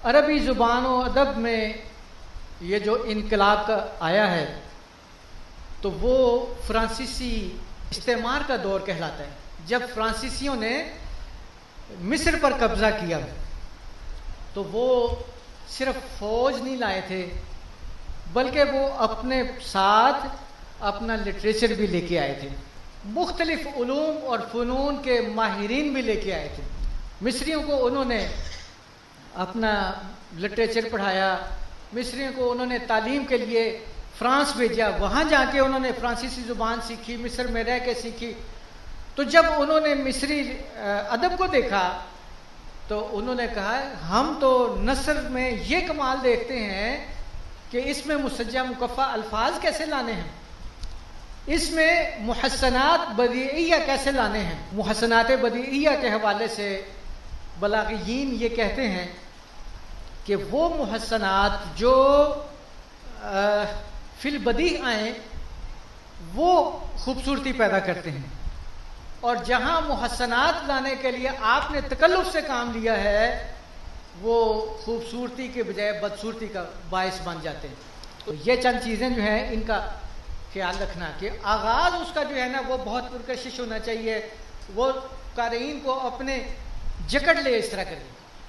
عربی زبان و ادب میں یہ جو انقلاب کا آیا ہے تو وہ فرانسیسی استعمار کا دور کہلاتا ہے، جب فرانسیسیوں نے مصر پر قبضہ کیا تو وہ صرف فوج نہیں لائے تھے بلکہ وہ اپنے ساتھ اپنا لٹریچر بھی لے کے آئے تھے، مختلف علوم اور فنون کے ماہرین بھی لے کے آئے تھے۔ مصریوں کو انہوں نے اپنا لٹریچر پڑھایا، مصریوں کو انہوں نے تعلیم کے لیے فرانس بھیجا، وہاں جا کے انہوں نے فرانسیسی زبان سیکھی، مصر میں رہ کے سیکھی۔ تو جب انہوں نے مصری ادب کو دیکھا تو انہوں نے کہا ہم تو نثر میں یہ کمال دیکھتے ہیں کہ اس میں مسجع مکفّع الفاظ کیسے لانے ہیں، اس میں محسنات بدیعیہ کیسے لانے ہیں۔ محسنات بدیعیہ کے حوالے سے بلاغیین یہ کہتے ہیں کہ وہ محسنات جو فی البدیع آئیں وہ خوبصورتی پیدا کرتے ہیں، اور جہاں محسنات لانے کے لیے آپ نے تکلف سے کام لیا ہے وہ خوبصورتی کے بجائے بدصورتی کا باعث بن جاتے ہیں۔ تو یہ چند چیزیں جو ہیں ان کا خیال رکھنا کہ آغاز اس کا جو ہے نا وہ بہت پرکشش ہونا چاہیے، وہ قارئین کو اپنے جکڑ لے اس طرح کریں۔